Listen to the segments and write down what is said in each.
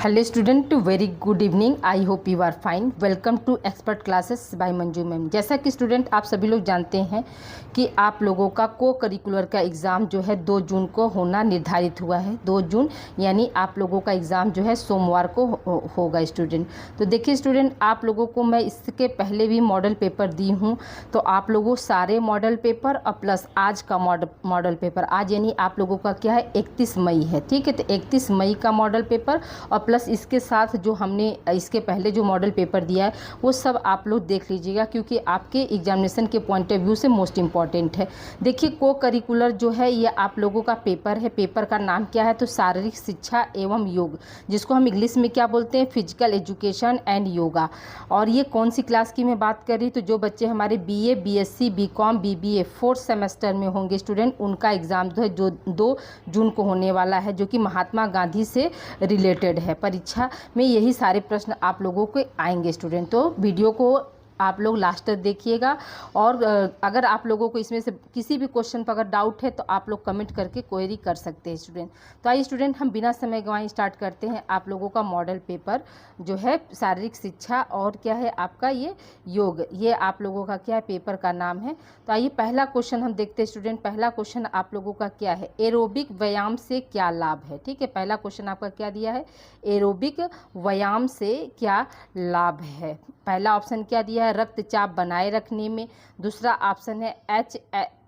Hello student, very good evening. I hope you are fine. Welcome to expert classes by Manju ma'am. जैसा कि student आप सभी लोग जानते हैं कि आप लोगों का को करिकुलर का एग्ज़ाम जो है 2 जून को होना निर्धारित हुआ है। 2 जून यानी आप लोगों का एग्ज़ाम जो है सोमवार को होगा स्टूडेंट। तो देखिए स्टूडेंट, आप लोगों को मैं इसके पहले भी मॉडल पेपर दी हूँ, तो आप लोगों सारे मॉडल पेपर और प्लस आज का मॉडल पेपर, आज यानी आप लोगों का क्या है 31 मई है, ठीक है। तो 31 मई का मॉडल पेपर और प्लस इसके साथ जो हमने इसके पहले जो मॉडल पेपर दिया है वो सब आप लोग देख लीजिएगा, क्योंकि आपके एग्जामिनेशन के पॉइंट ऑफ व्यू से मोस्ट इम्पॉर्टेंट है। देखिए को करिकुलर जो है ये आप लोगों का पेपर है। पेपर का नाम क्या है? तो शारीरिक शिक्षा एवं योग, जिसको हम इंग्लिश में क्या बोलते हैं, फिजिकल एजुकेशन एंड योगा। और ये कौन सी क्लास की मैं बात कर रही, तो जो बच्चे हमारे BA, BSc, BCom, BBA 4th semester में होंगे स्टूडेंट, उनका एग्ज़ाम जो है जो 2 जून को होने वाला है, जो कि महात्मा गांधी से रिलेटेड है। परीक्षा में यही सारे प्रश्न आप लोगों के आएंगे स्टूडेंट। तो वीडियो को आप लोग लास्ट तक देखिएगा, और अगर आप लोगों को इसमें से किसी भी क्वेश्चन पर अगर डाउट है तो आप लोग कमेंट करके क्वेरी कर सकते हैं स्टूडेंट। तो आइए स्टूडेंट, हम बिना समय गंवाए स्टार्ट करते हैं। आप लोगों का मॉडल पेपर जो है शारीरिक शिक्षा और क्या है आपका ये योग, ये आप लोगों का क्या है पेपर का नाम है। तो आइए पहला क्वेश्चन हम देखते हैं स्टूडेंट। पहला क्वेश्चन आप लोगों का क्या है, एरोबिक व्यायाम से क्या लाभ है, ठीक है। पहला क्वेश्चन आपका क्या दिया है, एरोबिक व्यायाम से क्या लाभ है। पहला ऑप्शन क्या दिया है, रक्तचाप बनाए रखने में। दूसरा ऑप्शन है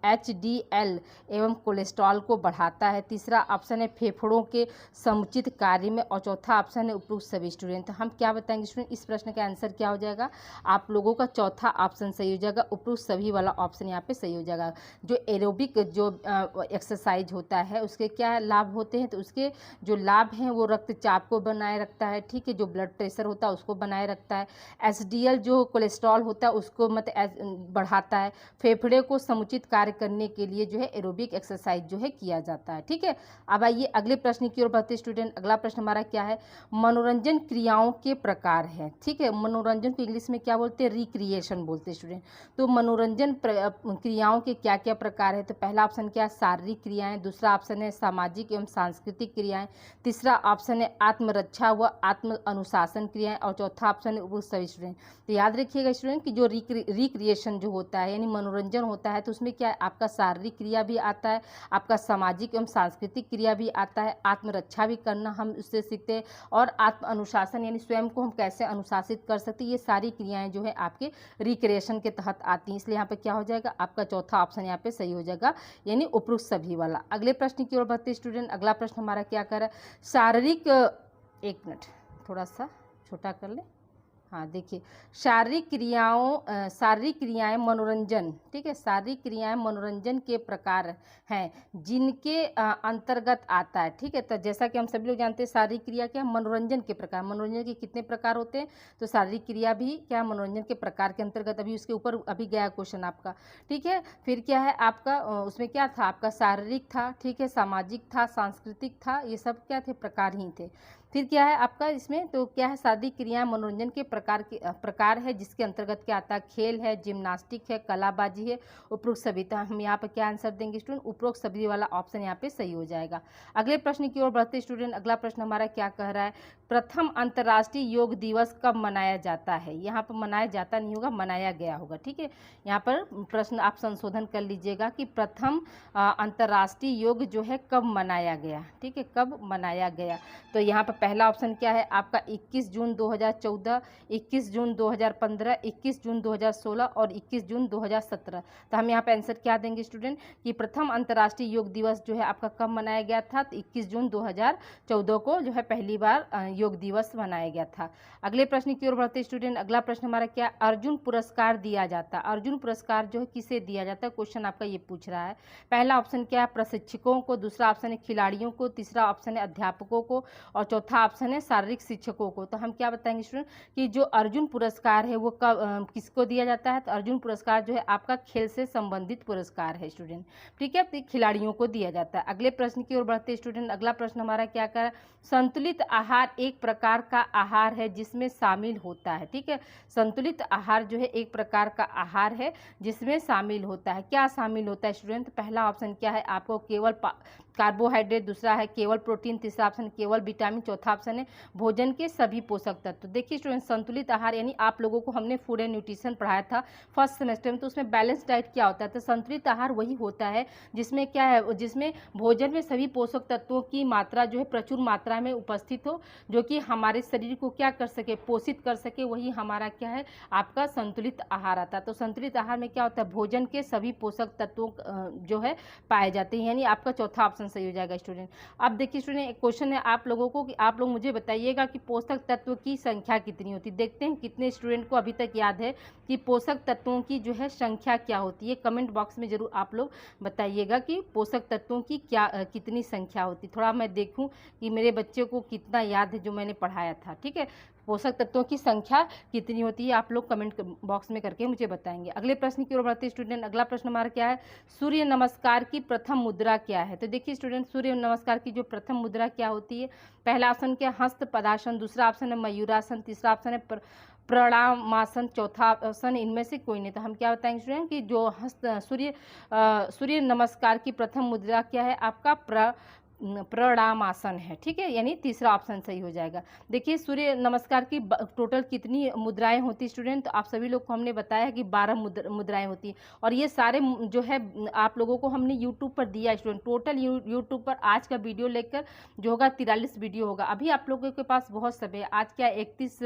HDL एवं कोलेस्ट्रॉल को बढ़ाता है। तीसरा ऑप्शन है फेफड़ों के समुचित कार्य में। और चौथा ऑप्शन है उपयुक्त सभी स्टूडेंट। तो हम क्या बताएंगे स्टूडेंट, इस प्रश्न का आंसर क्या हो जाएगा, आप लोगों का चौथा ऑप्शन सही हो जाएगा, उपयुक्त सभी वाला ऑप्शन यहाँ पे सही हो जाएगा। जो एरोबिक जो एक्सरसाइज होता है उसके क्या लाभ होते हैं, तो उसके जो लाभ हैं वो रक्तचाप को बनाए रखता है, ठीक है। जो ब्लड प्रेशर होता है उसको बनाए रखता है। HDL जो कोलेस्ट्रॉल होता है उसको बढ़ाता है। फेफड़े को समुचित कार्य करने के लिए जो है एरोबिक एक्सरसाइज जो है किया जाता है, ठीक है। अब आइए अगले प्रश्न की ओर बढ़ते स्टूडेंट। अगला प्रश्न हमारा क्या है, मनोरंजन क्रियाओं के प्रकार है, ठीक है। मनोरंजन को इंग्लिश में क्या बोलते हैं, रिक्रिएशन बोलते हैं स्टूडेंट। तो मनोरंजन क्रियाओं के क्या क्या प्रकार है, तो पहला ऑप्शन क्या है, शारीरिक क्रियाएं। दूसरा ऑप्शन है सामाजिक एवं सांस्कृतिक क्रियाएं। तीसरा ऑप्शन है आत्मरक्षा व आत्म अनुशासन क्रियाएं। और चौथा ऑप्शन है उपयुक्त सभी स्टूडेंट। तो याद रखिएगा स्टूडेंट कि जो रिक्रिएशन जो होता है यानी मनोरंजन होता है, तो उसमें क्या है आपका शारीरिक क्रिया भी आता है, आपका सामाजिक एवं सांस्कृतिक क्रिया भी आता है, आत्मरक्षा भी करना हम उससे सीखते हैं, और आत्म अनुशासन यानी स्वयं को हम कैसे अनुशासित कर सकते हैं, ये सारी क्रियाएं जो है आपके रिक्रिएशन के तहत आती हैं। इसलिए यहाँ पे क्या हो जाएगा, आपका चौथा ऑप्शन यहाँ पे सही हो जाएगा, यानी उपयुक्त सभी वाला। अगले प्रश्न की ओर बढ़ते स्टूडेंट। अगला प्रश्न हमारा क्या कर रहा है, शारीरिक, एक मिनट थोड़ा सा छोटा कर ले। हाँ देखिए, शारीरिक क्रियाएं मनोरंजन, ठीक है। शारीरिक क्रियाएं मनोरंजन के प्रकार हैं जिनके अंतर्गत आता है, ठीक है। तो जैसा कि हम सभी लोग जानते हैं शारीरिक क्रिया क्या है, मनोरंजन के प्रकार। मनोरंजन के कितने प्रकार होते हैं, तो शारीरिक क्रिया भी क्या मनोरंजन के प्रकार के अंतर्गत, अभी उसके ऊपर अभी गया क्वेश्चन आपका, ठीक है। फिर क्या है आपका उसमें क्या था, आपका शारीरिक था, ठीक है, सामाजिक था, सांस्कृतिक था, ये सब क्या थे, प्रकार ही थे। फिर क्या है आपका इसमें, तो क्या है शारीरिक क्रियाएं मनोरंजन के प्रकार है, जिसके अंतर्गत क्या आता है, खेल है, जिम्नास्टिक है, कलाबाजी है, उपरोक्त सभी। तो हम यहाँ पर क्या आंसर देंगे स्टूडेंट, उपरोक्त सभी वाला ऑप्शन यहाँ पे सही हो जाएगा। अगले प्रश्न की ओर बढ़ते स्टूडेंट। अगला प्रश्न हमारा क्या कह रहा है, प्रथम अंतर्राष्ट्रीय योग दिवस कब मनाया जाता है। यहाँ पर मनाया जाता नहीं होगा, मनाया गया होगा, ठीक है। यहाँ पर प्रश्न आप संशोधन कर लीजिएगा कि प्रथम अंतर्राष्ट्रीय योग जो है कब मनाया गया, ठीक है, कब मनाया गया। तो यहाँ पर पहला ऑप्शन क्या है आपका 21 जून 2014, 21 जून 2015, 21 जून 2016 और 21 जून 2017। तो हम यहाँ पे आंसर क्या देंगे स्टूडेंट कि प्रथम अंतर्राष्ट्रीय योग दिवस जो है आपका कब मनाया गया था, तो 21 जून 2014 को जो है पहली बार योग दिवस मनाया गया था। अगले प्रश्न की ओर बढ़ते स्टूडेंट। अगला प्रश्न हमारा क्या, अर्जुन पुरस्कार दिया जाता है। अर्जुन पुरस्कार जो है किसे दिया जाता है, क्वेश्चन आपका ये पूछ रहा है। पहला ऑप्शन क्या है, प्रशिक्षकों को। दूसरा ऑप्शन है खिलाड़ियों को। तीसरा ऑप्शन है अध्यापकों को। और चौथा ऑप्शन है शारीरिक शिक्षकों को। तो हम क्या बताएंगे स्टूडेंट कि जो अर्जुन पुरस्कार है वो कब किसको दिया जाता है, तो अर्जुन पुरस्कार जो है आपका खेल से संबंधित पुरस्कार है स्टूडेंट, ठीक है, तो खिलाड़ियों को दिया जाता है। अगले प्रश्न की ओर बढ़ते स्टूडेंट। अगला प्रश्न हमारा क्या कर, संतुलित आहार एक प्रकार का आहार है जिसमें शामिल होता है, ठीक है। संतुलित आहार जो है एक प्रकार का आहार है जिसमें शामिल होता है। क्या शामिल होता है स्टूडेंट, पहला ऑप्शन क्या है आपको, कार्बोहाइड्रेट, दूसरा है केवल प्रोटीन, तीसरा ऑप्शन केवल विटामिन, चौथा ऑप्शन है भोजन के सभी पोषक तत्व। देखिए स्टूडेंट, संतुलित आहार यानी आप लोगों को हमने फूड एंड न्यूट्रिशन पढ़ाया था फर्स्ट सेमेस्टर में, तो उसमें बैलेंस डाइट क्या होता है, तो संतुलित आहार वही होता है जिसमें क्या है, जिसमें भोजन में सभी पोषक तत्वों की मात्रा जो है प्रचुर मात्रा में उपस्थित हो, जो कि हमारे शरीर को क्या कर सके, पोषित कर सके, वही हमारा क्या है, आपका संतुलित आहार आता है। तो संतुलित आहार में क्या होता है, भोजन के सभी पोषक तत्वों जो है पाए जाते हैं, यानी आपका चौथा ऑप्शन सही हो जाएगा स्टूडेंट। अब देखिए स्टूडेंट, एक क्वेश्चन है आप लोगों को कि आप लोग मुझे बताइएगा कि पोषक तत्व की संख्या कितनी होती है। देखते हैं कितने स्टूडेंट को अभी तक याद है कि पोषक तत्वों की जो है संख्या क्या होती है। कमेंट बॉक्स में जरूर आप लोग बताइएगा कि पोषक तत्वों की कितनी संख्या होती। थोड़ा मैं देखूं कि मेरे बच्चे को कितना याद है जो मैंने पढ़ाया था। ठीक है, पोषक तत्वों की संख्या कितनी होती है आप लोग कमेंट बॉक्स में करके मुझे बताएंगे। अगले प्रश्न की ओर बढ़ते स्टूडेंट। अगला प्रश्न हमारा क्या है, सूर्य नमस्कार की प्रथम मुद्रा क्या है। तो देखिए स्टूडेंट, सूर्य नमस्कार की जो प्रथम मुद्रा क्या होती है, पहला ऑप्शन क्या है हस्त पदासन, दूसरा ऑप्शन है मयूरासन, तीसरा ऑप्शन है प्रणामासन, चौथा ऑप्शन इनमें से कोई नहीं। तो हम क्या बताएंगे स्टूडेंट कि जो सूर्य नमस्कार की प्रथम मुद्रा क्या है, आपका प्रणामासन है। ठीक है, यानी तीसरा ऑप्शन सही हो जाएगा। देखिए सूर्य नमस्कार की टोटल कितनी मुद्राएं होती स्टूडेंट, तो आप सभी लोग को हमने बताया कि 12 मुद्राएं होती हैं, और ये सारे जो है आप लोगों को हमने यूट्यूब पर दिया स्टूडेंट। टोटल यूट्यूब पर आज का वीडियो लेकर जो होगा 43 वीडियो होगा। अभी आप लोगों के पास बहुत समय है, आज क्या 31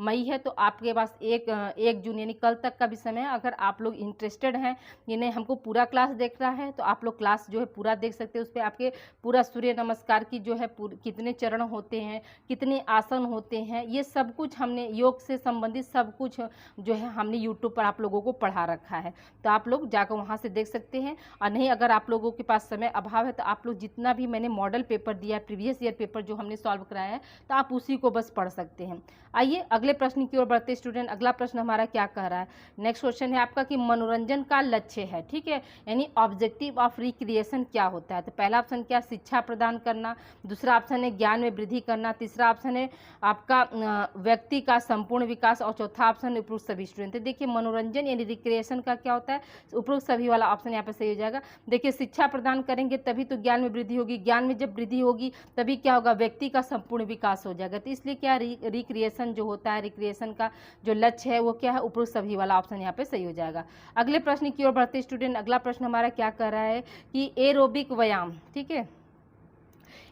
मई है, तो आपके पास 1 जून यानी कल तक का भी समय है। अगर आप लोग इंटरेस्टेड हैं, यानी हमको पूरा क्लास देख रहा है, तो आप लोग क्लास जो है पूरा देख सकते हैं। उस पर आपके पूरा सूर्य नमस्कार की जो है कितने चरण होते हैं, कितने आसन होते हैं, ये सब कुछ हमने योग से संबंधित सब कुछ जो है हमने यूट्यूब पर आप लोगों को पढ़ा रखा है। तो आप लोग जाकर वहाँ से देख सकते हैं। और नहीं, अगर आप लोगों के पास समय अभाव है, तो आप लोग जितना भी मैंने मॉडल पेपर दिया है, प्रीवियस ईयर पेपर जो हमने सॉल्व कराया है, तो आप उसी को बस पढ़ सकते हैं। आइए अगले प्रश्न की ओर बढ़ते स्टूडेंट। अगला प्रश्न हमारा क्या कह रहा है, नेक्स्ट क्वेश्चन है आपका कि मनोरंजन का लक्ष्य है। ठीक है, यानी ऑब्जेक्टिव ऑफ रिक्रिएशन क्या होता है। तो पहला ऑप्शन क्या, शिक्षा प्रदान करना, दूसरा ऑप्शन है ज्ञान में वृद्धि करना, तीसरा ऑप्शन है आपका व्यक्ति का संपूर्ण विकास, और चौथा ऑप्शन उपरोक्त सभी स्टूडेंट। देखिए मनोरंजन यानी रिक्रिएशन का क्या होता है, उपरोक्त सभी वाला ऑप्शन यहाँ पे सही हो जाएगा। देखिए शिक्षा प्रदान करेंगे तभी तो ज्ञान में वृद्धि होगी, ज्ञान में जब वृद्धि होगी तभी क्या होगा, व्यक्ति का संपूर्ण विकास हो जाएगा। तो इसलिए क्या रिक्रिएशन जो होता है, रिक्रिएशन का जो लक्ष्य है वो क्या है, उपरोक्त सभी वाला ऑप्शन यहाँ पे सही हो जाएगा। अगले प्रश्न की ओर बढ़ते स्टूडेंट। अगला प्रश्न हमारा क्या कह रहा है कि एरोबिक व्यायाम, ठीक है,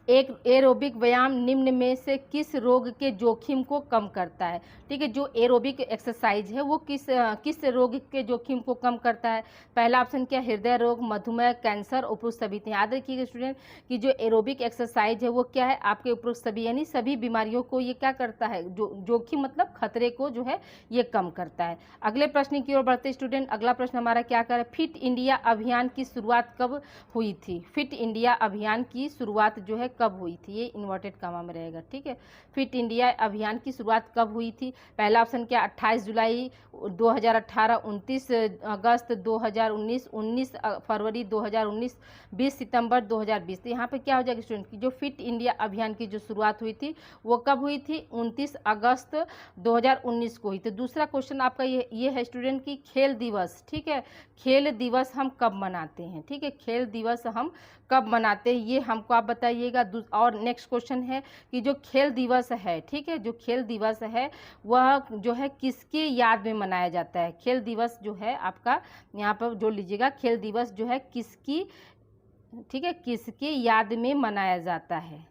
एक एरोबिक व्यायाम निम्न में से किस रोग के जोखिम को कम करता है। ठीक है, जो एरोबिक एक्सरसाइज है वो किस रोग के जोखिम को कम करता है। पहला ऑप्शन क्या, हृदय रोग, मधुमेह, कैंसर, उपरोक्त सभी। याद रखिएगा स्टूडेंट कि जो एरोबिक एक्सरसाइज है वो क्या है, आपके उपरोक्त सभी यानी सभी बीमारियों को ये क्या करता है, जोखिम मतलब खतरे को जो है ये कम करता है। अगले प्रश्न की ओर बढ़ते स्टूडेंट। अगला प्रश्न हमारा क्या कर, फिट इंडिया अभियान की शुरुआत कब हुई थी। फिट इंडिया अभियान की शुरुआत जो है कब हुई थी, ये इन्वर्टेड कामा में रहेगा। ठीक है, फिट इंडिया अभियान की शुरुआत कब हुई थी। पहला ऑप्शन क्या, 28 जुलाई 2018, 29 अगस्त 2019, 19 फरवरी 2019, 20 सितंबर 2020। तो यहाँ पे क्या हो जाएगा स्टूडेंट की जो फिट इंडिया अभियान की जो शुरुआत हुई थी वो कब हुई थी, 29 अगस्त 2019 को हुई। तो दूसरा क्वेश्चन आपका ये है स्टूडेंट की खेल दिवस। ठीक है, खेल दिवस हम कब मनाते हैं। ठीक है, खेल दिवस हम कब मनाते हैं ये हमको आप बताइएगा। और नेक्स्ट क्वेश्चन है कि जो खेल दिवस है, ठीक है, जो खेल दिवस है वह जो है किसके याद में मनाया जाता है। खेल दिवस जो है आपका यहाँ पर जो लीजिएगा, खेल दिवस जो है किसकी, ठीक है, किसके याद में मनाया जाता है,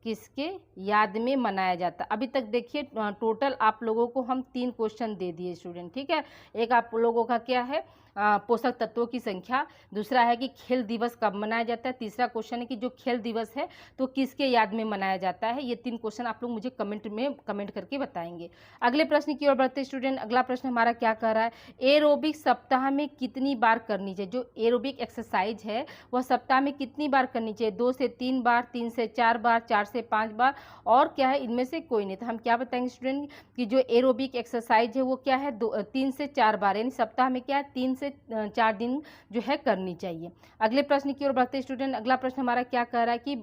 किसके याद में मनाया जाता है। अभी तक देखिए टोटल आप लोगों को हम 3 क्वेश्चन दे दिए स्टूडेंट। ठीक है, एक आप लोगों का क्या है पोषक तत्वों की संख्या, दूसरा है कि खेल दिवस कब मनाया जाता है, तीसरा क्वेश्चन है कि जो खेल दिवस है तो किसके याद में मनाया जाता है। ये 3 क्वेश्चन आप लोग मुझे कमेंट करके बताएंगे। अगले प्रश्न की ओर बढ़ते स्टूडेंट। अगला प्रश्न हमारा क्या कह रहा है, एरोबिक सप्ताह में कितनी बार करनी चाहिए। जो एरोबिक एक्सरसाइज है वह सप्ताह में कितनी बार करनी चाहिए, 2 से 3 बार, 3 से 4 बार, 4 से 5 बार, और क्या है इनमें से कोई नहीं। तो हम क्या बताएंगे स्टूडेंट कि जो एरोबिक एक्सरसाइज है वो क्या है 3 से 4 बार, यानी सप्ताह में क्या है 3 से से 4 दिन जो है करनी चाहिए। अगले प्रश्न की ओर बढ़ते स्टूडेंट। अगला प्रश्न हमारा क्या कह रहा है कि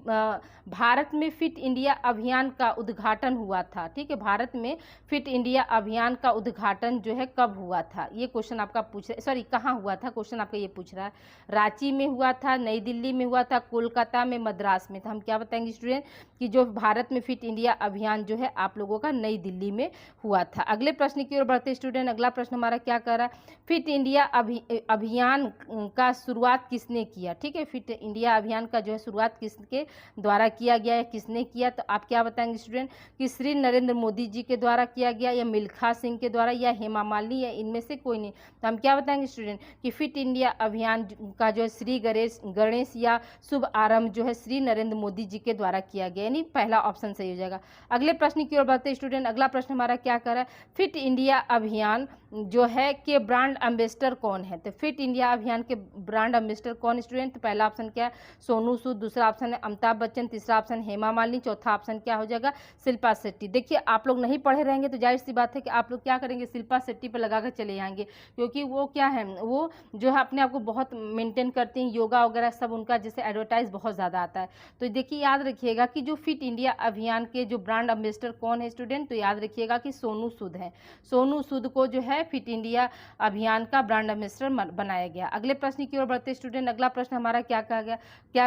भारत में फिट इंडिया अभियान का उद्घाटन हुआ था। ठीक है, भारत में फिट इंडिया अभियान का उद्घाटन जो है कब हुआ था, ये क्वेश्चन आपका पूछ रहा है, सॉरी कहाँ हुआ था, क्वेश्चन आपका ये पूछ रहा है। रांची में हुआ था, नई दिल्ली में हुआ था, कोलकाता में, मद्रास में। तो हम क्या बताएंगे स्टूडेंट कि जो भारत में फिट इंडिया अभियान जो है आप लोगों का नई दिल्ली में हुआ था। अगले प्रश्न की ओर बढ़ते स्टूडेंट। अगला प्रश्न हमारा क्या कर रहा है, फिट इंडिया अभियान का शुरुआत किसने किया। ठीक है, फिट इंडिया अभियान का जो है शुरुआत किसके द्वारा किया गया है, किसने किया, तो आप क्या बताएंगे स्टूडेंट कि श्री नरेंद्र मोदी जी के द्वारा किया गया, या मिल्खा सिंह के द्वारा, या हेमा मालिनी, या इनमें से कोई नहीं। तो हम क्या बताएंगे स्टूडेंट कि फिट इंडिया अभियान का जो है श्री गणेश या शुभ आरंभ जो है श्री नरेंद्र मोदी जी के द्वारा किया गया, यानी पहला ऑप्शन सही हो जाएगा। अगले प्रश्न की ओर बढ़ते स्टूडेंट। अगला प्रश्न हमारा क्या कर रहा है, फिट इंडिया अभियान जो है के ब्रांड एम्बेसडर कौन है। तो फिट इंडिया अभियान के ब्रांड एम्बेसडर कौन स्टूडेंट, तो पहला ऑप्शन क्या है सोनू सूद, दूसरा ऑप्शन है अमिताभ बच्चन, तीसरा ऑप्शन हेमा मालिनी, चौथा ऑप्शन क्या हो जाएगा शिल्पा शेट्टी। देखिए आप लोग नहीं पढ़े रहेंगे तो जाहिर सी बात है कि आप लोग क्या करेंगे, शिल्पा शेट्टी पर लगा कर चले जाएंगे, क्योंकि वो क्या है, वो जो है अपने आप को बहुत मेंटेन करती हैं, योगा वगैरह सब उनका जैसे एडवर्टाइज बहुत ज़्यादा आता है। तो देखिए याद रखिएगा कि जो फिट इंडिया अभियान के जो ब्रांड एम्बेसडर कौन है स्टूडेंट, तो याद रखिएगा कि सोनू सूद है। सोनू सूद को जो है फिट इंडिया अभियान का ब्रांड एम्बेसडर बनाया गया। अगले प्रश्न की ओर बढ़ते स्टूडेंट। अगला प्रश्न हमारा क्या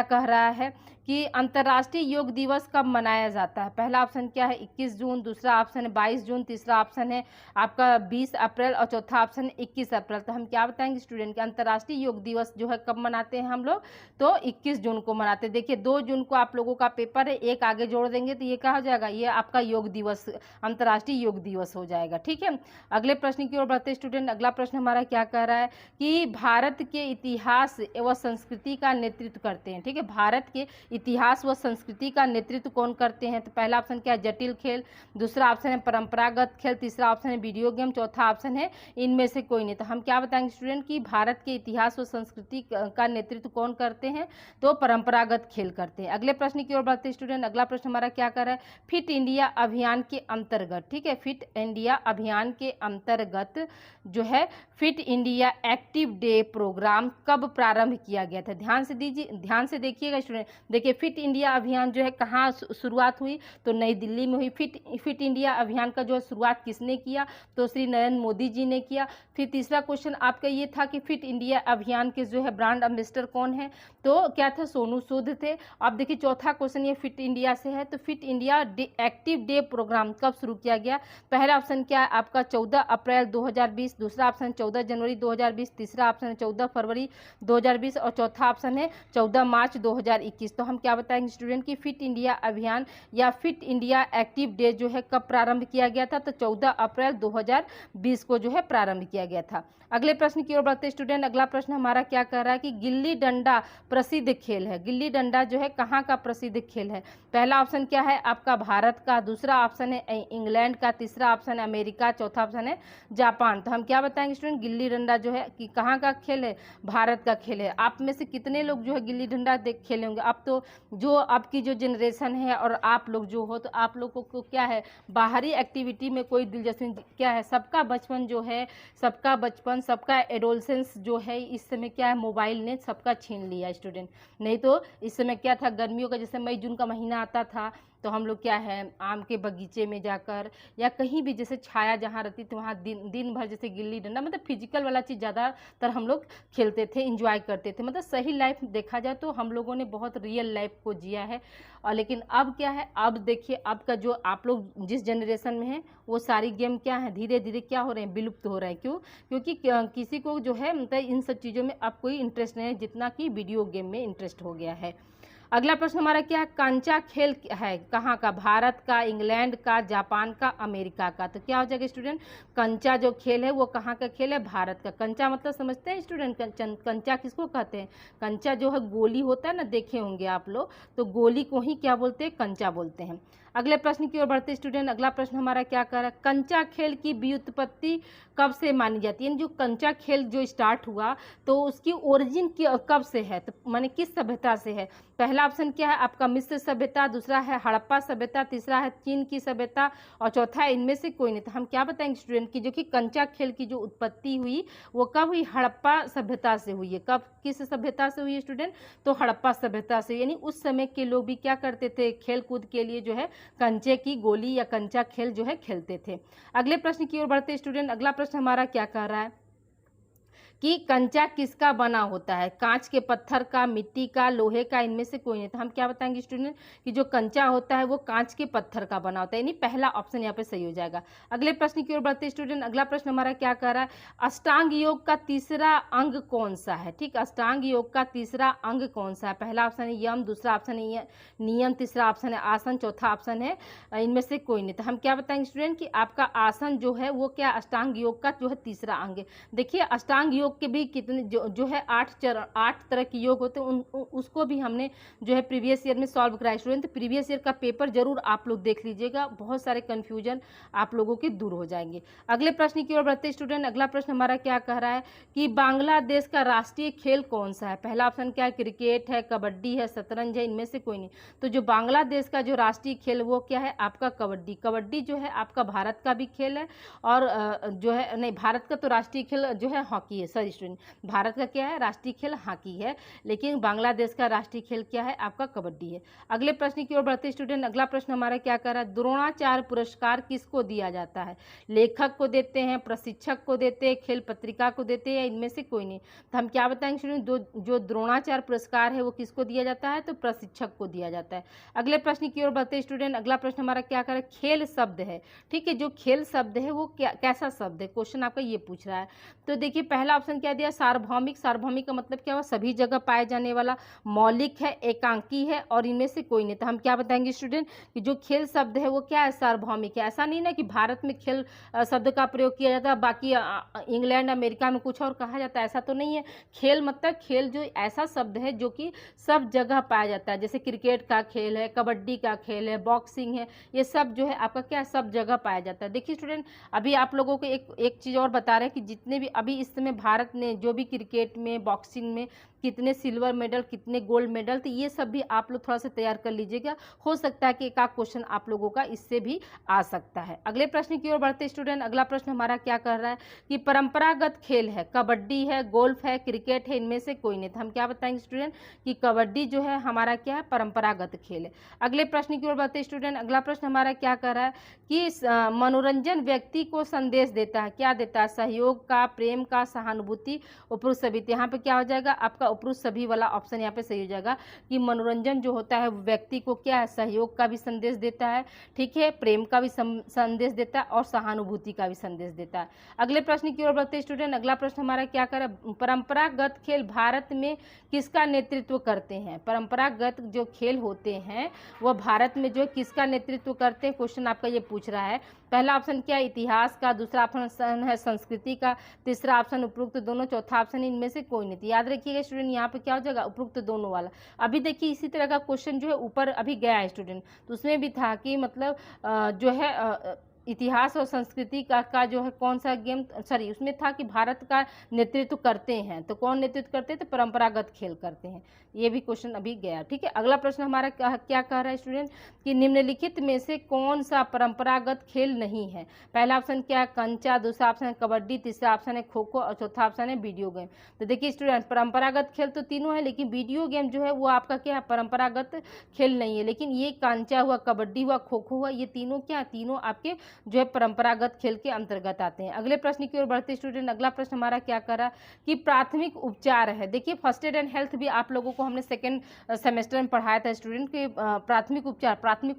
कह रहा है कि अंतर्राष्ट्रीय योग दिवस कब मनाया जाता है। पहला ऑप्शन क्या है 21 जून, दूसरा ऑप्शन है 22 जून, तीसरा ऑप्शन है आपका 20 अप्रैल और चौथा ऑप्शन है 21 अप्रैल। तो हम क्या बताएंगे स्टूडेंट कि अंतर्राष्ट्रीय योग दिवस जो है कब मनाते हैं हम लोग, तो 21 जून को मनाते हैं। देखिए 2 जून को आप लोगों का पेपर है, एक आगे जोड़ देंगे तो ये क्या हो जाएगा, ये आपका योग दिवस, अंतर्राष्ट्रीय योग दिवस हो जाएगा। ठीक है, अगले प्रश्न की ओर बढ़ते स्टूडेंट। अगला प्रश्न हमारा क्या कह रहा है कि भारत के इतिहास एवं संस्कृति का नेतृत्व करते हैं। ठीक है, भारत के इतिहास व संस्कृति का नेतृत्व कौन करते हैं, तो पहला ऑप्शन क्या है जटिल खेल, दूसरा ऑप्शन है परंपरागत खेल, तीसरा ऑप्शन है वीडियो गेम, चौथा ऑप्शन है इनमें से कोई नहीं। तो हम क्या बताएंगे स्टूडेंट कि भारत के इतिहास व संस्कृति का नेतृत्व कौन करते हैं, तो परंपरागत खेल करते हैं। अगले प्रश्न की ओर बढ़ते स्टूडेंट। अगला प्रश्न हमारा क्या कर रहा है, फिट इंडिया अभियान के अंतर्गत, ठीक है, फिट इंडिया अभियान के अंतर्गत जो है Fit India active day programme कब प्रारंभ किया गया था। ध्यान से देखिएगा स्टूडेंट। देखिए फिट इंडिया अभियान जो है कहाँ शुरुआत हुई, तो नई दिल्ली में हुई। फिट इंडिया अभियान का जो शुरुआत किसने किया, तो श्री नरेंद्र मोदी जी ने किया। फिर तीसरा क्वेश्चन आपका ये था कि फिट इंडिया अभियान के जो है ब्रांड एम्बेसडर कौन है, तो क्या था सोनू सूद थे। अब देखिए चौथा क्वेश्चन ये फिट इंडिया से है, तो Fit India active day programme कब शुरू किया गया। पहला ऑप्शन क्या है आपका 14 अप्रैल 2020, दूसरा ऑप्शन 14 जनवरी 2020, तीसरा ऑप्शन है 14 फरवरी 2020 और चौथा ऑप्शन है 14 मार्च 2021। तो हम क्या बताएंगे स्टूडेंट कि फिट इंडिया अभियान या फिट इंडिया एक्टिव डे जो है कब प्रारंभ किया गया था, तो 14 अप्रैल 2020 को जो है प्रारंभ किया गया था। अगले प्रश्न की ओर बढ़ते स्टूडेंट। अगला प्रश्न हमारा क्या कह रहा है कि गिल्ली डंडा प्रसिद्ध खेल है। गिल्ली डंडा जो है कहाँ का प्रसिद्ध खेल है। पहला ऑप्शन क्या है आपका भारत का, दूसरा ऑप्शन है इंग्लैंड का, तीसरा ऑप्शन है अमेरिका, चौथा ऑप्शन है जापान। तो हम क्या बताएंगे स्टूडेंट गिल्ली डंडा जो है कि कहाँ का खेल है, भारत का खेल है। आप में से कितने लोग जो है गिल्ली डंडा खेले होंगे। अब तो जो आपकी जो जनरेशन है और आप लोग जो हो, तो आप लोगों को क्या है बाहरी एक्टिविटी में कोई दिलचस्पी क्या है। सबका बचपन जो है, सबका एडोलसेंस जो है इस समय क्या है मोबाइल ने सबका छीन लिया स्टूडेंट। नहीं तो इस समय क्या था, गर्मियों का जैसे मई जून का महीना आता था तो हम लोग क्या है आम के बगीचे में जाकर या कहीं भी जैसे छाया जहाँ रहती थी वहाँ दिन भर जैसे गिल्ली डंडा, मतलब फिजिकल वाला चीज़ ज़्यादातर हम लोग खेलते थे, इंजॉय करते थे। मतलब सही लाइफ देखा जाए तो हम लोगों ने बहुत रियल लाइफ को जिया है। और लेकिन अब क्या है, अब देखिए अब का जो आप लोग जिस जनरेशन में हैं वो सारी गेम क्या है धीरे धीरे क्या हो रहे हैं, विलुप्त हो रहे हैं। क्यों? क्योंकि किसी को जो है मतलब इन सब चीज़ों में अब कोई इंटरेस्ट नहीं है जितना कि वीडियो गेम में इंटरेस्ट हो गया है। अगला प्रश्न हमारा क्या है, कंचा खेल है कहाँ का, भारत का, इंग्लैंड का, जापान का, अमेरिका का। तो क्या हो जाएगा स्टूडेंट, कंचा जो खेल है वो कहाँ का खेल है, भारत का। कंचा मतलब समझते हैं स्टूडेंट, कंचा किसको कहते हैं। कंचा जो है गोली होता है ना, देखे होंगे आप लोग, तो गोली को ही क्या बोलते हैं, कंचा बोलते हैं। अगले प्रश्न की ओर बढ़ते स्टूडेंट, अगला प्रश्न हमारा क्या कर रहा है, कंचा खेल की व्युत्पत्ति कब से मानी जाती है, यानी जो कंचा खेल जो स्टार्ट हुआ तो उसकी ओरिजिन कब से है, तो माने किस सभ्यता से है। पहला ऑप्शन क्या है आपका मिस्र सभ्यता, दूसरा है हड़प्पा सभ्यता, तीसरा है चीन की सभ्यता और चौथा है इनमें से कोई नहीं। तो हम क्या बताएंगे स्टूडेंट की जो कि कंचा खेल की जो उत्पत्ति हुई वो कब हुई, हड़प्पा सभ्यता से हुई है। कब, किस सभ्यता से हुई है स्टूडेंट, तो हड़प्पा सभ्यता से। यानी उस समय के लोग भी क्या करते थे, खेल कूद के लिए जो है कंचे की गोली या कंचा खेल जो है खेलते थे। अगले प्रश्न की ओर बढ़ते स्टूडेंट, अगला प्रश्न हमारा क्या कह रहा है कि कंचा किसका बना होता है, कांच के पत्थर का, मिट्टी का, लोहे का, इनमें से कोई नहीं। तो हम क्या बताएंगे स्टूडेंट कि जो कंचा होता है वो कांच के पत्थर का बना होता है, यानी पहला ऑप्शन यहाँ पे सही हो जाएगा। अगले प्रश्न की ओर बढ़ते स्टूडेंट, अगला प्रश्न हमारा क्या कह रहा है, अष्टांग योग का तीसरा अंग कौन सा है। ठीक, अष्टांग योग का तीसरा अंग कौन सा है। पहला ऑप्शन है यम, दूसरा ऑप्शन है नियम, तीसरा ऑप्शन है आसन, चौथा ऑप्शन है इनमें से कोई नहीं। तो हम क्या बताएंगे स्टूडेंट कि आपका आसन जो है वो क्या अष्टांग योग का जो है तीसरा अंग है। देखिए अष्टांग योग के भी कितने जो है 8 तरह के योग होते हैं, उसको भी हमने जो है प्रीवियस ईयर में सॉल्व कराया स्टूडेंट। तो प्रीवियस ईयर का पेपर जरूर आप लोग देख लीजिएगा, बहुत सारे कंफ्यूजन आप लोगों के दूर हो जाएंगे। अगले प्रश्न की ओर बढ़ते स्टूडेंट, अगला प्रश्न हमारा क्या कह रहा है कि बांग्लादेश का राष्ट्रीय खेल कौन सा है। पहला ऑप्शन क्या है, क्रिकेट है, कबड्डी है, शतरंज है, इनमें से कोई नहीं। तो जो बांग्लादेश का जो राष्ट्रीय खेल वो क्या है आपका कबड्डी। कबड्डी जो है आपका भारत का भी खेल है और जो है नहीं, भारत का तो राष्ट्रीय खेल जो है हॉकी है। सॉरी स्टूडेंट, भारत का क्या है राष्ट्रीय खेल हॉकी है, लेकिन बांग्लादेश का राष्ट्रीय खेल क्या है आपका कबड्डी है। अगले प्रश्न की ओर बढ़ते स्टूडेंट, अगला प्रश्न हमारा क्या कर रहा है, द्रोणाचार्य पुरस्कार किसको दिया जाता है। लेखक को देते हैं, प्रशिक्षक को देते हैं, खेल पत्रिका को देते हैं, या इनमें से कोई नहीं। तो हम क्या बताएंगे स्टूडेंट, जो द्रोणाचार्य पुरस्कार है वो किसको दिया जाता है, तो प्रशिक्षक को दिया जाता है। अगले प्रश्न की ओर बढ़ते स्टूडेंट, अगला प्रश्न हमारा क्या कर रहा है, खेल शब्द है। ठीक है, जो खेल शब्द है वो कैसा शब्द है, क्वेश्चन आपका ये पूछ रहा है। तो देखिए पहला ऑप्शन क्या दिया, सार्वभौमिक। सार्वभौमिक का मतलब क्या हुआ, सभी जगह पाए जाने वाला। मौलिक है, एकांकी है और इनमें से कोई नहीं। तो हम क्या बताएंगे स्टूडेंट कि जो खेल शब्द है वो क्या है, सार्वभौमिक है। ऐसा नहीं ना कि भारत में खेल शब्द का प्रयोग किया जाता है, बाकी इंग्लैंड अमेरिका में कुछ और कहा जाता है, ऐसा तो नहीं है। खेल मतलब खेल जो ऐसा शब्द है जो कि सब जगह पाया जाता है, जैसे क्रिकेट का खेल है, कबड्डी का खेल है, बॉक्सिंग है, ये सब जो है आपका क्या सब जगह पाया जाता है। देखिए स्टूडेंट अभी आप लोगों को एक चीज़ और बता रहे हैं कि जितने भी अभी इस समय भारत ने जो भी क्रिकेट में, बॉक्सिंग में कितने सिल्वर मेडल, कितने गोल्ड मेडल, तो ये सब भी आप लोग थोड़ा सा तैयार कर लीजिएगा। हो सकता है कि एक आध क्वेश्चन आप लोगों का इससे भी आ सकता है। अगले प्रश्न की ओर बढ़ते स्टूडेंट, अगला प्रश्न हमारा क्या कर रहा है कि परंपरागत खेल है, कबड्डी है, गोल्फ है, क्रिकेट है, इनमें से कोई नहीं। तो हम क्या बताएंगे स्टूडेंट कि कबड्डी जो है हमारा क्या है, परंपरागत खेल है। अगले प्रश्न की ओर बढ़ते स्टूडेंट, अगला प्रश्न हमारा क्या कर रहा है कि मनोरंजन व्यक्ति को संदेश देता है, क्या देता है, सहयोग का, प्रेम का, सहानुभूति, उपरुक्त सभी। यहाँ पे क्या हो जाएगा आपका उपरुक्त सभी वाला ऑप्शन यहाँ पे सही हो जाएगा कि मनोरंजन जो होता है व्यक्ति को क्या है, सहयोग का भी संदेश देता है, ठीक है, प्रेम का भी संदेश देता है और सहानुभूति का भी संदेश देता है। अगले प्रश्न की ओर बढ़ते स्टूडेंट, अगला प्रश्न हमारा क्या कर रहा है, परंपरागत खेल भारत में किसका नेतृत्व करते हैं। परंपरागत जो खेल होते हैं वह भारत में जो किसका नेतृत्व करते हैं, क्वेश्चन आपका ये पूछ रहा है। पहला ऑप्शन क्या है, इतिहास का, दूसरा ऑप्शन है संस्कृति का, तीसरा ऑप्शन उपरोक्त दोनों, चौथा ऑप्शन इनमें से कोई नहीं। याद रखिएगा स्टूडेंट यहाँ पे क्या हो जाएगा, उपरोक्त दोनों वाला। अभी देखिए इसी तरह का क्वेश्चन जो है ऊपर अभी गया है स्टूडेंट, तो उसमें भी था कि मतलब जो है इतिहास और संस्कृति का जो है कौन सा गेम, सॉरी उसमें था कि भारत का नेतृत्व करते हैं, तो कौन नेतृत्व करते हैं, तो परंपरागत खेल करते हैं। ये भी क्वेश्चन अभी गया, ठीक है। अगला प्रश्न हमारा क्या कह रहा है स्टूडेंट कि निम्नलिखित में से कौन सा परंपरागत खेल नहीं है। पहला ऑप्शन क्या है, कंचा, दूसरा ऑप्शन है कबड्डी, तीसरा ऑप्शन है खो खो और चौथा ऑप्शन है वीडियो गेम। तो देखिए स्टूडेंट परंपरागत खेल तो तीनों है, लेकिन वीडियो गेम जो है वो आपका क्या है, परंपरागत खेल नहीं है। लेकिन ये कंचा हुआ, कबड्डी हुआ, खो खो हुआ, ये तीनों क्या, तीनों आपके जो है परंपरागत खेल के अंतर्गत आते हैं। अगले प्रश्न की ओर बढ़ते स्टूडेंट, अगला प्रश्न हमारा क्या कर रहा है कि प्राथमिक उपचार है। देखिए फर्स्ट एड एंड हेल्थ भी आप लोगों को हमने सेकेंड सेमेस्टर में पढ़ाया था स्टूडेंट के प्राथमिक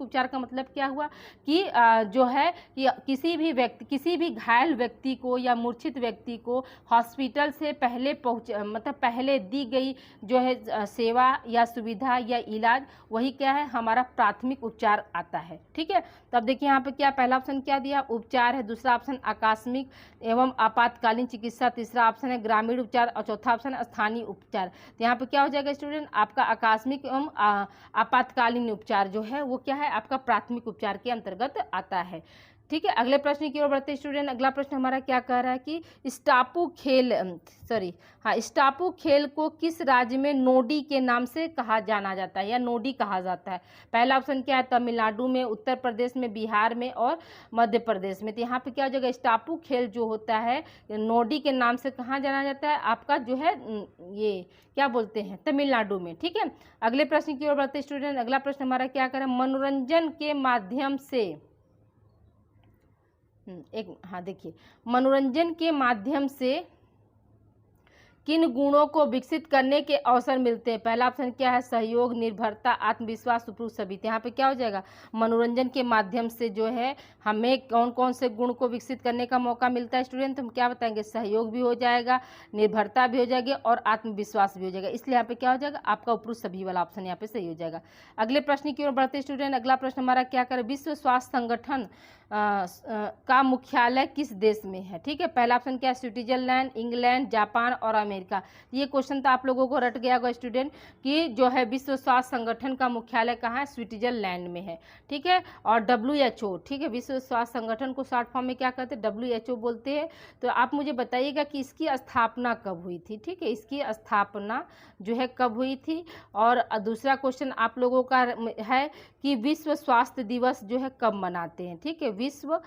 उपचार का मतलब क्या हुआ कि जो है कि किसी भी घायल व्यक्ति को या मूर्छित व्यक्ति को हॉस्पिटल से पहले पहले दी गई जो है सेवा या सुविधा या इलाज, वही क्या है हमारा प्राथमिक उपचार आता है, ठीक है। तब देखिए यहाँ पे क्या पहला ऑप्शन क्या दिया, उपचार है, दूसरा ऑप्शन आकस्मिक एवं आपातकालीन चिकित्सा, तीसरा ऑप्शन है ग्रामीण उपचार और चौथा ऑप्शन है स्थानीय उपचार। तो यहाँ पे क्या हो जाएगा स्टूडेंट, आपका आकस्मिक एवं आपातकालीन उपचार जो है वो क्या है, आपका प्राथमिक उपचार के अंतर्गत आता है। ठीक है, अगले प्रश्न की ओर बढ़ते स्टूडेंट। अगला प्रश्न हमारा क्या कह रहा है कि स्टापू खेल को किस राज्य में नोडी के नाम से कहा जाना जाता है या नोडी कहा जाता है। पहला ऑप्शन क्या है, तमिलनाडु में, उत्तर प्रदेश में, बिहार में और मध्य प्रदेश में। तो यहाँ पे क्या हो जाएगा, स्टापू खेल जो होता है नोडी के नाम से कहाँ जाना जाता है, आपका जो है ये क्या बोलते हैं, तमिलनाडु में। ठीक है, अगले प्रश्न की ओर बढ़ते स्टूडेंट। अगला प्रश्न हमारा क्या कर रहा है, मनोरंजन के माध्यम से देखिए, मनोरंजन के माध्यम से किन गुणों को विकसित करने के अवसर मिलते हैं। पहला ऑप्शन क्या है, सहयोग, निर्भरता, आत्मविश्वास, उपरोक्त सभी। यहाँ पे क्या हो जाएगा, मनोरंजन के माध्यम से जो है हमें कौन कौन से गुण को विकसित करने का मौका मिलता है स्टूडेंट, तो हम क्या बताएंगे, सहयोग भी हो जाएगा, निर्भरता भी हो जाएगी और आत्मविश्वास भी हो जाएगा। इसलिए यहाँ पे क्या हो जाएगा, आपका उपरोक्त सभी वाला ऑप्शन यहाँ पे सही हो जाएगा। अगले प्रश्न की ओर बढ़ते स्टूडेंट। अगला प्रश्न हमारा क्या करे, विश्व स्वास्थ्य संगठन का मुख्यालय किस देश में है। ठीक है, पहला ऑप्शन क्या है, स्विट्जरलैंड, इंग्लैंड, जापान और अमेरिका। ये क्वेश्चन तो आप लोगों को रट गया होगा स्टूडेंट कि जो है विश्व स्वास्थ्य संगठन का मुख्यालय कहाँ है, स्विट्जरलैंड में है। ठीक है, और WHO, ठीक है, विश्व स्वास्थ्य संगठन को शॉर्ट फॉर्म में क्या कहते हैं, WHO बोलते हैं। तो आप मुझे बताइएगा कि इसकी स्थापना कब हुई थी। ठीक है, इसकी स्थापना जो है कब हुई थी। और दूसरा क्वेश्चन आप लोगों का है कि विश्व स्वास्थ्य दिवस जो है कब मनाते हैं। ठीक है, विश्व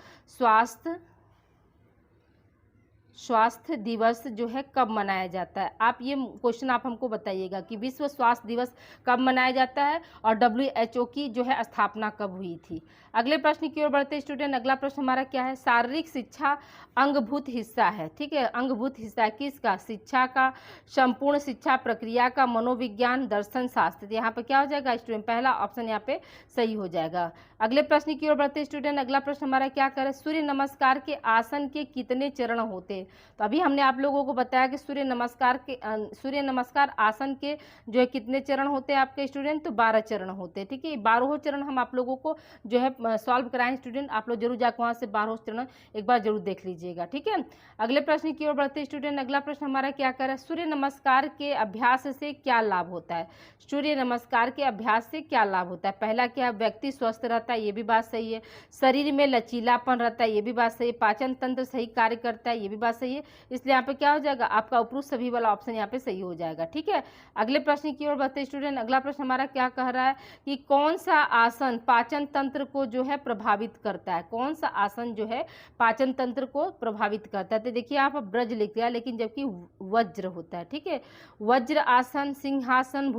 स्वास्थ्य दिवस जो है कब मनाया जाता है। आप ये क्वेश्चन आप हमको बताइएगा कि विश्व स्वास्थ्य दिवस कब मनाया जाता है और WHO की जो है स्थापना कब हुई थी। अगले प्रश्न की ओर बढ़ते स्टूडेंट। अगला प्रश्न हमारा क्या है, शारीरिक शिक्षा अंगभूत हिस्सा है। ठीक है, अंगभूत हिस्सा है किसका, शिक्षा का, संपूर्ण शिक्षा प्रक्रिया का, मनोविज्ञान, दर्शन शास्त्र। यहाँ पे क्या हो जाएगा स्टूडेंट, पहला ऑप्शन यहाँ पे सही हो जाएगा। अगले प्रश्न की ओर बढ़ते स्टूडेंट। अगला प्रश्न हमारा क्या करे, सूर्य नमस्कार के आसन के कितने चरण होते हैं। तो अभी हमने आप लोगों को बताया कि सूर्य नमस्कार आसन के जो है कितने चरण होते हैं आपके स्टूडेंट, तो 12 चरण होते हैं। ठीक है, 12 चरण हम आप लोगों को जो है सॉल्व कराएं स्टूडेंट। आप लोग जरूर जाकर वहां से 12 चरण एक बार जरूर देख लीजिएगा। ठीक है, अगले प्रश्न की ओर बढ़ते स्टूडेंट। अगला प्रश्न हमारा क्या कर रहा है, सूर्य नमस्कार के अभ्यास से क्या लाभ होता है। सूर्य नमस्कार के अभ्यास से क्या लाभ होता है। पहला क्या, व्यक्ति स्वस्थ रहता है, ये भी बात सही है। शरीर में लचीलापन रहता है, ये भी बात सही है। पाचन तंत्र सही कार्य करता है, ये भी बात सही है। इसलिए यहाँ पे क्या हो जाएगा, आपका उपरोक्त सभी वाला ऑप्शन यहाँ पे सही हो जाएगा। ठीक है, अगले प्रश्न की ओर बढ़ते स्टूडेंट। अगला प्रश्न हमारा क्या कह रहा है कि कौन सा आसन पाचन तंत्र को जो है प्रभावित करता है। कौन सा आसन जो है पाचन तंत्र को प्रभावित करता है। तो देखिए यहाँ पर ब्रज लिख दिया, लेकिन जबकि वज्र होता है। ठीक है, वज्र आसन, सिंहासन,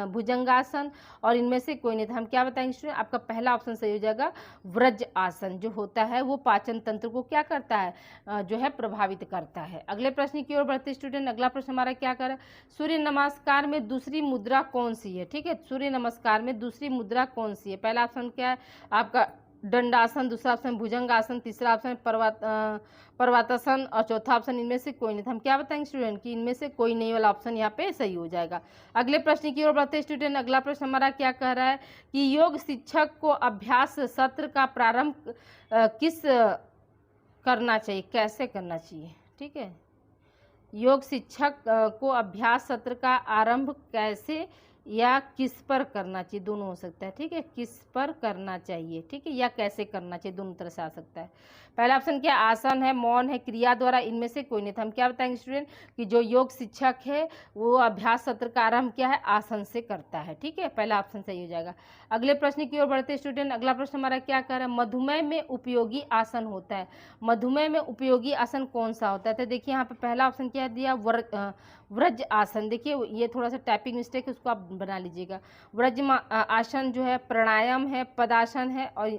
भुजंगासन और इनमें से कोई नहीं। तो हम क्या बताएंगे स्टूडेंट, आपका पहला ऑप्शन सही हो जाएगा, व्रज आसन जो होता है वो पाचन तंत्र को क्या करता है, जो है प्रभावित करता है। अगले प्रश्न की ओर बढ़ते स्टूडेंट। अगला प्रश्न हमारा क्या कर रहा है, सूर्य नमस्कार में दूसरी मुद्रा कौन सी है। ठीक है, सूर्य नमस्कार में दूसरी मुद्रा कौन सी है। पहला ऑप्शन क्या है आपका दंडासन, दूसरा ऑप्शन भुजंगासन, तीसरा ऑप्शन पर्वतासन और चौथा ऑप्शन इनमें से कोई नहीं। तो हम क्या बताएंगे स्टूडेंट कि इनमें से कोई नहीं वाला ऑप्शन यहाँ पे सही हो जाएगा। अगले प्रश्न की ओर बढ़ते स्टूडेंट। अगला प्रश्न हमारा क्या कह रहा है कि योग शिक्षक को अभ्यास सत्र का प्रारंभ किस करना चाहिए, कैसे करना चाहिए। ठीक है, योग शिक्षक को अभ्यास सत्र का आरंभ कैसे या किस पर करना चाहिए, दोनों हो सकता है। ठीक है, किस पर करना चाहिए, ठीक है, या कैसे करना चाहिए, दोनों तरह से आ सकता है। पहला ऑप्शन क्या, आसन है, मौन है, क्रिया द्वारा, इनमें से कोई नहीं था। हम क्या बताएंगे स्टूडेंट कि जो योग शिक्षक है वो अभ्यास सत्र का आरंभ क्या है, आसन से करता है। ठीक है, पहला ऑप्शन सही हो जाएगा। अगले प्रश्न की ओर बढ़ते स्टूडेंट। अगला प्रश्न हमारा क्या कह रहा है, मधुमेह में उपयोगी आसन होता है। मधुमेह में उपयोगी आसन कौन सा होता है। तो देखिए यहाँ पे पहला ऑप्शन क्या दिया, व्रज आसन। देखिए ये थोड़ा सा टाइपिंग मिस्टेक है, उसको आप बना लीजिएगा। व्रज आसन जो है प्राणायाम है, पदासन है और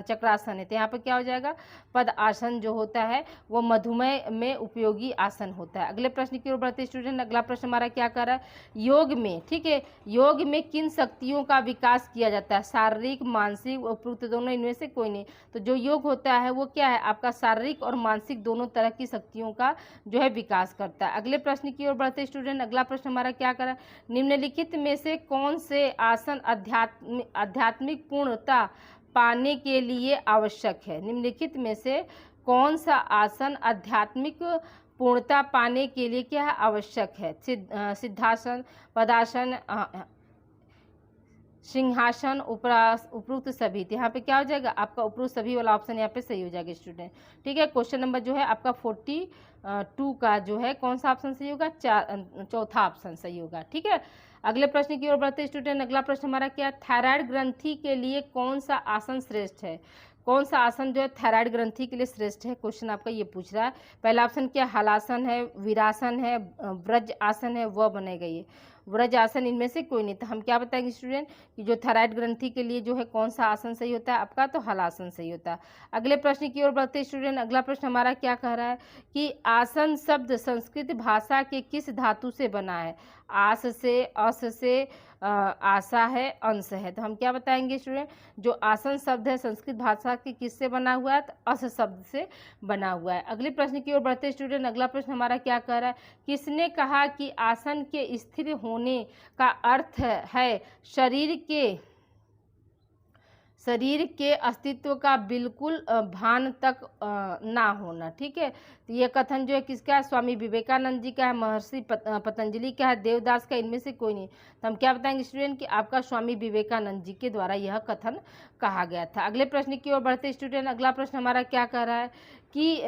चक्रासन है। तो यहाँ पे क्या हो जाएगा, पद आसन जो होता है वो मधुमेह में उपयोगी आसन होता है। अगले प्रश्न की ओर बढ़ते स्टूडेंट। अगला प्रश्न हमारा क्या कर रहा है, योग में, ठीक है, योग में किन शक्तियों का विकास किया जाता है, शारीरिक, मानसिक, उपयुक्त दोनों, इनमें से कोई नहीं। तो जो योग होता है वो क्या है, आपका शारीरिक और मानसिक दोनों तरह की शक्तियों का जो है विकास करता है। अगले प्रश्न की ओर बढ़ते स्टूडेंट। अगला प्रश्न हमारा क्या कर रहा है, निम्नलिखित में से कौन से आसन आध्यात्मिक पूर्णता पाने के लिए आवश्यक है। निम्नलिखित में से कौन सा आसन आध्यात्मिक पूर्णता पाने के लिए क्या है आवश्यक है? सिद्धासन, पदासन, सिंहासन, उपरोक्त सभी। तो यहाँ पे क्या हो जाएगा आपका उपरोक्त सभी वाला ऑप्शन यहाँ पे सही हो जाएगा स्टूडेंट। ठीक है, क्वेश्चन नंबर जो है आपका 42 का जो है कौन सा ऑप्शन सही होगा? चौथा ऑप्शन सही होगा। ठीक है, अगले प्रश्न की ओर बढ़ते स्टूडेंट। अगला प्रश्न हमारा क्या है? थायराइड ग्रंथि के लिए कौन सा आसन श्रेष्ठ है? कौन सा आसन जो है थायराइड ग्रंथि के लिए श्रेष्ठ है? क्वेश्चन आपका ये पूछ रहा है। पहला ऑप्शन क्या? हलासन है, वीरासन है, व्रज आसन है, वह बनेगा ये व्रज आसन। इनमें से कोई नहीं। तो हम क्या बताएंगे स्टूडेंट कि जो थायराइड ग्रंथि के लिए जो है कौन सा आसन सही होता है आपका? तो हलासन सही होता है। अगले प्रश्न की ओर बढ़ते स्टूडेंट। अगला प्रश्न हमारा क्या कह रहा है कि आसन शब्द संस्कृत भाषा के किस धातु से बना है? आस से, अस से, आशा है, अंश है। तो हम क्या बताएंगे स्टूडेंट? जो आसन शब्द है संस्कृत भाषा के किससे बना हुआ है? तो अस शब्द से बना हुआ है। अगले प्रश्न की ओर बढ़ते स्टूडेंट। अगला प्रश्न हमारा क्या कह रहा है? किसने कहा कि आसन के स्थिर होने का अर्थ है शरीर के अस्तित्व का बिल्कुल भान तक ना होना? ठीक है, तो ये कथन जो है किसका है? स्वामी विवेकानंद जी का है, महर्षि पतंजलि का है, देवदास का। इनमें से कोई नहीं। तो हम क्या बताएंगे स्टूडेंट कि आपका स्वामी विवेकानंद जी के द्वारा यह कथन कहा गया था। अगले प्रश्न की ओर बढ़ते स्टूडेंट। अगला प्रश्न हमारा क्या कह रहा है कि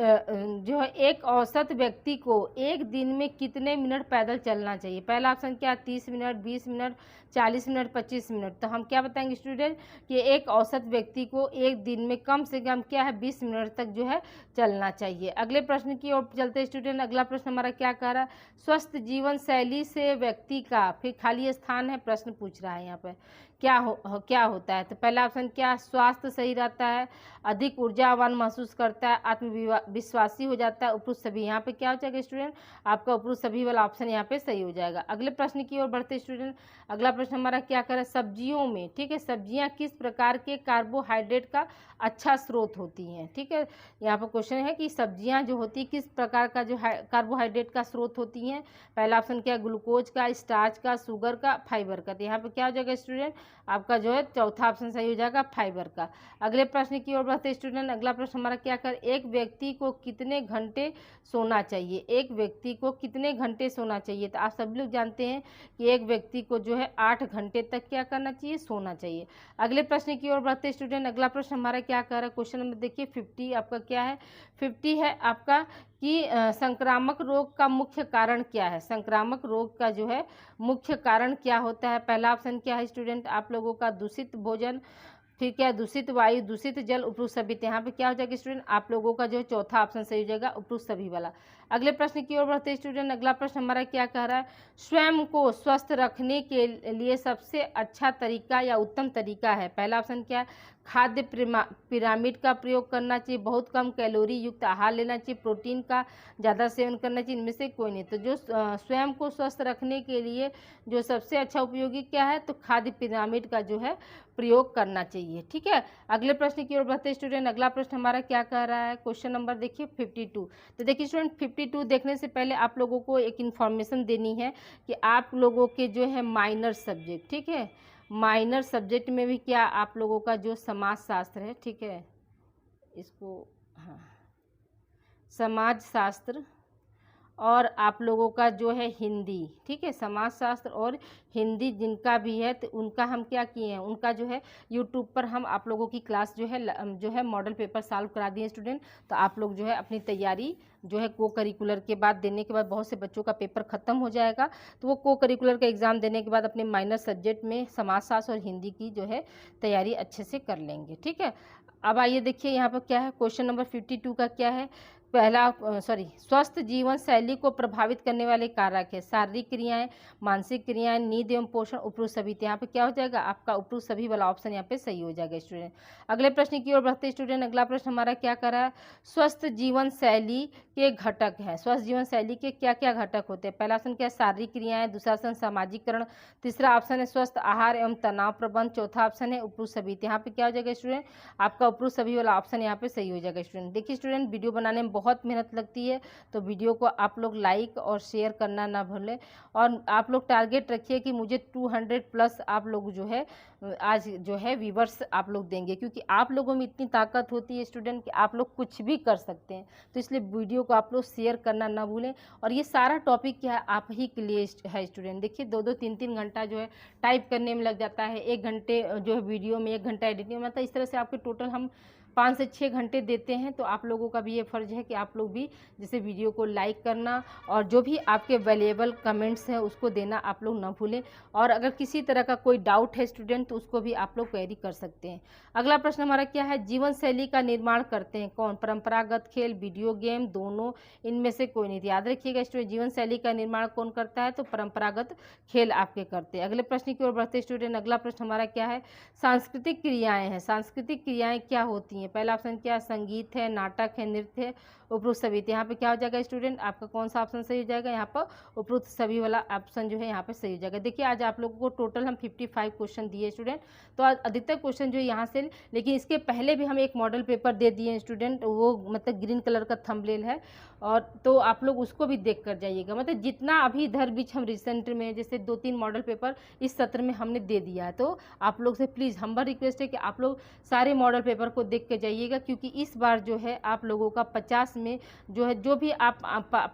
जो है एक औसत व्यक्ति को एक दिन में कितने मिनट पैदल चलना चाहिए? पहला ऑप्शन क्या? 30 मिनट, 20 मिनट, 40 मिनट, 25 मिनट। तो हम क्या बताएंगे स्टूडेंट कि एक औसत व्यक्ति को एक दिन में कम से कम क्या है 20 मिनट तक जो है चलना चाहिए। अगले प्रश्न की ओर चलते स्टूडेंट। अगला प्रश्न हमारा क्या कह रहा है? स्वस्थ जीवन शैली से व्यक्ति का, फिर खाली स्थान है, प्रश्न पूछ रहा है यहाँ पे क्या होता है? तो पहला ऑप्शन क्या? स्वास्थ्य सही रहता है, अधिक ऊर्जावान महसूस करता है, आत्मविश्वासी हो जाता है, उपरोक्त सभी। यहाँ पे क्या हो जाएगा स्टूडेंट? आपका उपरोक्त सभी वाला ऑप्शन यहाँ पे सही हो जाएगा। अगले प्रश्न की ओर बढ़ते स्टूडेंट। अगला प्रश्न हमारा क्या कर रहा है? सब्जियों में, ठीक है, सब्जियां किस प्रकार के कार्बोहाइड्रेट का अच्छा स्रोत होती हैं? ठीक है, यहाँ पर क्वेश्चन है कि सब्जियां जो होती है किस प्रकार का जो कार्बोहाइड्रेट का स्रोत होती हैं? पहला ऑप्शन क्या? ग्लूकोज का, स्टार्च का, शुगर का, फाइबर का। तो यहाँ पे क्या हो जाएगा स्टूडेंट? आपका जो है चौथा ऑप्शन सही हो जाएगा, फाइबर का। अगले प्रश्न की ओर बढ़ते स्टूडेंट। अगला प्रश्न हमारा क्या कर? एक व्यक्ति को कितने घंटे सोना चाहिए? एक व्यक्ति को कितने घंटे सोना चाहिए? तो आप सभी लोग जानते हैं कि एक व्यक्ति को जो है 8 घंटे तक क्या करना चाहिए? सोना चाहिए। अगले प्रश्न की ओर बढ़ते स्टूडेंट। अगला प्रश्न हमारा क्या कर रहा है? क्वेश्चन नंबर देखिए 50 आपका क्या है? 50 है आपका कि संक्रामक रोग का मुख्य कारण क्या है? संक्रामक रोग का जो है मुख्य कारण क्या होता है? पहला ऑप्शन क्या है स्टूडेंट आप लोगों का? दूषित भोजन, फिर क्या? दूषित वायु, दूषित जल, उपरोक्त सभी। तो यहाँ पे क्या हो जाएगा स्टूडेंट आप लोगों का जो है चौथा ऑप्शन सही हो जाएगा, उपरोक्त सभी वाला। अगले प्रश्न की ओर बढ़ते स्टूडेंट। अगला प्रश्न हमारा क्या कह रहा है? स्वयं को स्वस्थ रखने के लिए सबसे अच्छा तरीका या उत्तम तरीका है? पहला ऑप्शन क्या है? खाद्य पिरामिड का प्रयोग करना चाहिए, बहुत कम कैलोरी युक्त आहार लेना चाहिए, प्रोटीन का ज़्यादा सेवन करना चाहिए। इनमें से कोई नहीं। तो जो स्वयं को स्वस्थ रखने के लिए जो सबसे अच्छा उपयोगी क्या है? तो खाद्य पिरामिड का जो है प्रयोग करना चाहिए। ठीक है, अगले प्रश्न की ओर बढ़ते स्टूडेंट। अगला प्रश्न हमारा क्या कह रहा है? क्वेश्चन नंबर देखिए 52। तो देखिए स्टूडेंट 52 देखने से पहले आप लोगों को एक इन्फॉर्मेशन देनी है कि आप लोगों के जो है माइनर सब्जेक्ट, ठीक है, माइनर सब्जेक्ट में भी क्या आप लोगों का जो समाज शास्त्र है, ठीक है, इसको हाँ समाज शास्त्र और आप लोगों का जो है हिंदी, ठीक है, समाज शास्त्र और हिंदी जिनका भी है तो उनका हम क्या किए हैं? उनका जो है यूट्यूब पर हम आप लोगों की क्लास जो है मॉडल पेपर सॉल्व करा दिए स्टूडेंट। तो आप लोग जो है अपनी तैयारी जो है को करिकुलर के बाद देने के बाद बहुत से बच्चों का पेपर ख़त्म हो जाएगा, तो वो को करिकुलर का एग्ज़ाम देने के बाद अपने माइनर सब्जेक्ट में समाज शास्त्र और हिंदी की जो है तैयारी अच्छे से कर लेंगे। ठीक है, अब आइए देखिए यहाँ पर क्या है। क्वेश्चन नंबर 52 का क्या है? स्वस्थ जीवन शैली को प्रभावित करने वाले कारक है? शारीरिक क्रियाएं, मानसिक क्रियाएं, नींद एवं पोषण, उपरोक्त सभी। तो यहाँ पे क्या हो जाएगा? आपका उपरोक्त सभी वाला ऑप्शन यहाँ पे सही हो जाएगा स्टूडेंट। अगले प्रश्न की ओर बढ़ते स्टूडेंट। अगला प्रश्न हमारा क्या कर रहा है? स्वस्थ जीवन शैली के घटक हैं। स्वस्थ जीवन शैली के क्या क्या घटक होते हैं? पहला ऑप्शन क्या है? शारीरिक क्रियाएं, दूसरा ऑप्शन सामाजिकरण, तीसरा ऑप्शन है स्वस्थ आहार एवं तनाव प्रबंधन, चौथा ऑप्शन है उपरोक्त सभी। तो यहाँ पे क्या हो जाएगा स्टूडेंट? आपका उपरोक्त सभी वाला ऑप्शन यहाँ पे सही हो जाएगा स्टूडेंट। देखिए स्टूडेंट वीडियो बनाने में बहुत बहुत मेहनत लगती है, तो वीडियो को आप लोग लाइक और शेयर करना ना भूलें। और आप लोग टारगेट रखिए कि मुझे 200 प्लस आप लोग जो है आज जो है व्यूवर्स आप लोग देंगे, क्योंकि आप लोगों में इतनी ताकत होती है स्टूडेंट कि आप लोग कुछ भी कर सकते हैं। तो इसलिए वीडियो को आप लोग शेयर करना ना भूलें। और ये सारा टॉपिक क्या है, आप ही के लिए है स्टूडेंट। देखिए 2-2 3-3 घंटा जो है टाइप करने में लग जाता है, 1 घंटे जो है वीडियो में, 1 घंटा एडिटिंग में, मतलब इस तरह से आपके टोटल हम 5 से 6 घंटे देते हैं। तो आप लोगों का भी ये फ़र्ज़ है कि आप लोग भी जैसे वीडियो को लाइक करना और जो भी आपके वैल्यूएबल कमेंट्स हैं उसको देना आप लोग ना भूलें। और अगर किसी तरह का कोई डाउट है स्टूडेंट तो उसको भी आप लोग क्वेरी कर सकते हैं। अगला प्रश्न हमारा क्या है, जीवन शैली का निर्माण करते हैं कौन? परंपरागत खेल, वीडियो गेम, दोनों, इनमें से कोई नहीं। याद रखिएगा स्टूडेंट, जीवन शैली का निर्माण कौन करता है? तो परंपरागत खेल आपके करते हैं। अगले प्रश्न की ओर बढ़ते स्टूडेंट। अगला प्रश्न हमारा क्या है, सांस्कृतिक क्रियाएं हैं। सांस्कृतिक क्रियाएं क्या होती हैं? पहला ऑप्शन क्या है, संगीत है, नाटक है, नृत्य है, उपरोक्त सभी। यहाँ पे क्या हो जाएगा स्टूडेंट, आपका कौन सा ऑप्शन सही हो जाएगा? यहाँ पर उपरोक्त सभी वाला ऑप्शन जो है यहाँ पे सही हो जाएगा। देखिए आज आप लोगों को टोटल हम 55 क्वेश्चन दिए स्टूडेंट, तो आज अधिकतर क्वेश्चन जो है यहाँ से, लेकिन इसके पहले भी हम एक मॉडल पेपर दे दिए स्टूडेंट, वो मतलब ग्रीन कलर का थंबनेल है, और तो आप लोग उसको भी देख कर जाइएगा। मतलब जितना अभी इधर बीच हम रिसेंट में जैसे 2-3 मॉडल पेपर इस सत्र में हमने दे दिया है, तो आप लोग से प्लीज़ हम्बल रिक्वेस्ट है कि आप लोग सारे मॉडल पेपर को देख के जाइएगा, क्योंकि इस बार जो है आप लोगों का 50 में जो है जो भी आप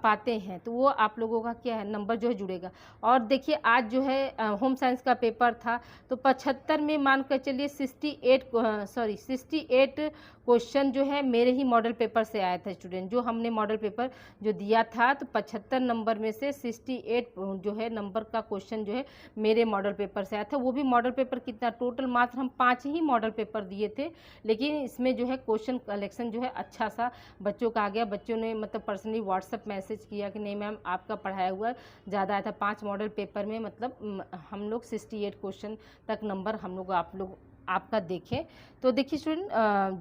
पाते हैं तो वो आप लोगों का क्या है नंबर जो है जुड़ेगा। और देखिए आज जो है होम साइंस का पेपर था, तो 75 में मान कर चलिए 68 क्वेश्चन जो है मेरे ही मॉडल पेपर से आया था स्टूडेंट। जो हमने मॉडल पेपर जो दिया था तो 75 नंबर में से 68 जो है नंबर का क्वेश्चन जो है मेरे मॉडल पेपर से आया था। वो भी मॉडल पेपर कितना, टोटल मात्र हम 5 ही मॉडल पेपर दिए थे, लेकिन इसमें जो है क्वेश्चन कलेक्शन जो है अच्छा सा बच्चों का आ गया। बच्चों ने मतलब पर्सनली व्हाट्सएप मैसेज किया कि नहीं मैम आपका पढ़ाया हुआ ज़्यादा आया था। 5 मॉडल पेपर में मतलब हम लोग 68 क्वेश्चन तक नंबर हम लोग आप लोग आपका देखें। तो देखिए स्टूडेंट,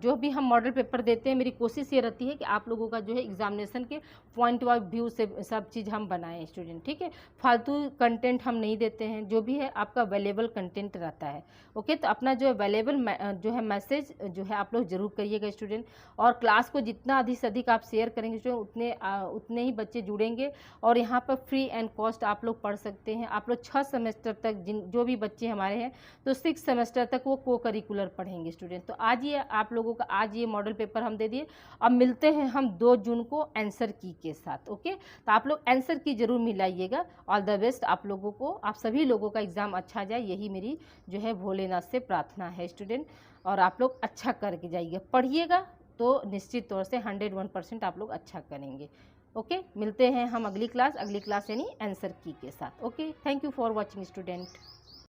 जो भी हम मॉडल पेपर देते हैं मेरी कोशिश ये रहती है कि आप लोगों का जो है एग्जामिनेशन के पॉइंट ऑफ व्यू से सब चीज़ हम बनाएं स्टूडेंट, ठीक है। फालतू कंटेंट हम नहीं देते हैं, जो भी है आपका अवेलेबल कंटेंट रहता है। ओके, तो अपना जो अवेलेबल जो है मैसेज जो है आप लोग जरूर करिएगा स्टूडेंट। और क्लास को जितना अधिक से अधिक आप शेयर करेंगे स्टूडेंट उतने ही बच्चे जुड़ेंगे। और यहाँ पर फ्री एंड कॉस्ट आप लोग पढ़ सकते हैं। आप लोग 6 सेमेस्टर तक जो भी बच्चे हमारे हैं तो 6 सेमेस्टर तक वो को करिकुलर पढ़ेंगे स्टूडेंट। तो आज ये आप लोगों का आज ये मॉडल पेपर हम दे दिए। अब मिलते हैं हम 2 जून को आंसर की के साथ। ओके, तो आप लोग आंसर की जरूर मिलाइएगा। ऑल द बेस्ट आप लोगों को, आप सभी लोगों का एग्जाम अच्छा जाए, यही मेरी जो है भोलेनाथ से प्रार्थना है स्टूडेंट। और आप लोग अच्छा करके जाइएगा, पढ़िएगा तो निश्चित तौर से 101% आप लोग अच्छा करेंगे। ओके, मिलते हैं हम अगली क्लास यानी आंसर की के साथ। Okay, thank you for watching student.